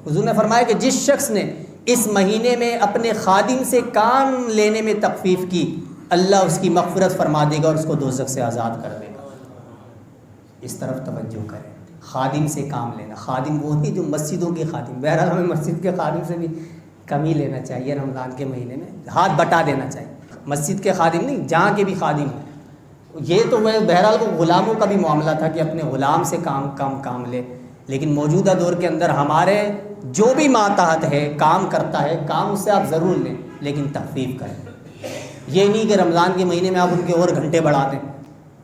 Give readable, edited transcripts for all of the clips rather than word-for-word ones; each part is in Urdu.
حضور نے فرمایا کہ جس شخص نے اس مہینے میں اپنے خادم سے کام لینے میں تخفیف کی، اللہ اس کی مغفرت فرما دے گا اور اس کو دوزخ سے آزاد کر دے گا۔ اس طرف توجہ کریں، خادم سے کام لینا۔ خادم وہ نہیں جو مسجدوں کے خادم، بہرحال ہمیں مسجد کے خادم سے بھی کم ہی لینا چاہیے، رمضان کے مہینے میں ہاتھ بٹا دینا چاہیے۔ مسجد کے خادم نہیں، جہاں کے بھی خادم ہوں، یہ تو وہ بہرحال وہ غلاموں کا بھی معاملہ تھا کہ اپنے غلام سے کام لے، لیکن موجودہ دور کے اندر ہمارے جو بھی ماتحت ہے، کام کرتا ہے، کام اس سے آپ ضرور لیں، لیکن تخفیف کریں۔ یہ نہیں کہ رمضان کے مہینے میں آپ ان کے اور گھنٹے بڑھا دیں۔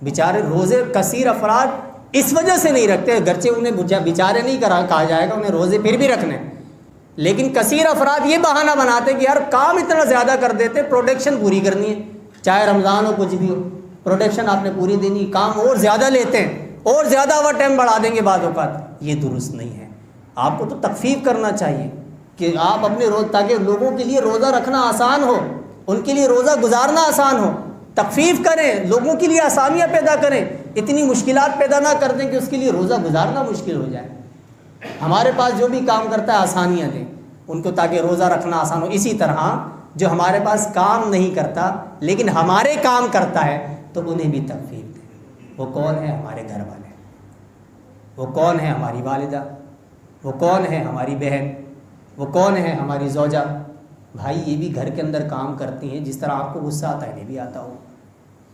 بیچارے روزے کثیر افراد اس وجہ سے نہیں رکھتے، گرچہ انہیں بیچارے نہیں کہا جائے گا، انہیں روزے پھر بھی رکھنے، لیکن کثیر افراد یہ بہانہ بناتے کہ یار کام اتنا زیادہ کر دیتے، پروڈکشن پوری کرنی ہے، چاہے رمضان ہو کچھ بھی ہو، پروڈکشن آپ نے پوری دینی، کام اور زیادہ لیتے ہیں اور زیادہ اوور ٹائم بڑھا دیں گے بعض اوقات۔ یہ درست نہیں ہے۔ آپ کو تو تخفیف کرنا چاہیے کہ آپ اپنے تاکہ لوگوں کے لیے روزہ رکھنا آسان ہو، ان کے لیے روزہ گزارنا آسان ہو، تخفیف کریں، لوگوں کے لیے آسانیاں پیدا کریں، اتنی مشکلات پیدا نہ کر دیں کہ اس کے لیے روزہ گزارنا مشکل ہو جائے۔ ہمارے پاس جو بھی کام کرتا ہے آسانیاں دیں ان کو تاکہ روزہ رکھنا آسان ہو۔ اسی طرح جو ہمارے پاس کام نہیں کرتا لیکن ہمارے کام کرتا ہے تو انہیں بھی تخفیف دیں۔ وہ کون ہے؟ ہمارے گھر والے، وہ کون ہے؟ ہماری والدہ، وہ کون ہے؟ ہماری بہن، وہ کون ہے؟ ہماری زوجہ۔ بھائی یہ بھی گھر کے اندر کام کرتی ہیں، جس طرح آپ کو غصہ آتا ہے انہیں بھی آتا ہو۔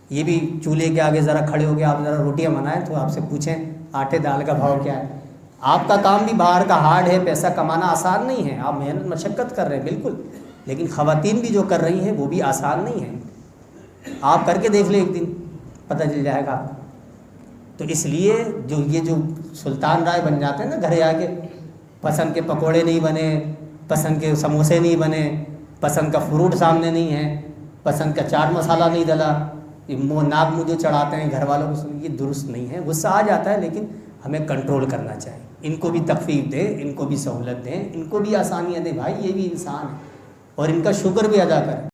یہ بھی چولہے کے آگے ذرا کھڑے ہو کے آپ ذرا روٹیاں بنائیں تو آپ سے پوچھیں آٹے دال کا بھاؤ کیا ہے۔ آپ کا کام بھی باہر کا ہارڈ ہے، پیسہ کمانا آسان نہیں ہے، آپ محنت مشقت کر رہے ہیں بالکل، لیکن خواتین بھی جو کر رہی ہیں وہ بھی آسان نہیں ہے۔ آپ کر کے دیکھ لیں، ایک دن پتہ چل جائے گا۔ تو اس لیے جو سلطان رائے بن جاتے ہیں نا گھر آ کے، پسند کے پکوڑے نہیں بنے، پسند کے سموسے نہیں بنے، پسند کا فروٹ سامنے نہیں ہے، پسند کا چاٹ مسالہ نہیں ڈلا، یہ ناک منہ جو چڑھاتے ہیں گھر والوں کو، یہ درست نہیں ہے۔ غصہ آ جاتا ہے لیکن ہمیں کنٹرول کرنا چاہیے۔ ان کو بھی تخفیف دیں، ان کو بھی سہولت دیں، ان کو بھی آسانیاں دیں۔ بھائی یہ بھی انسان ہے اور ان کا شکر بھی ادا کریں۔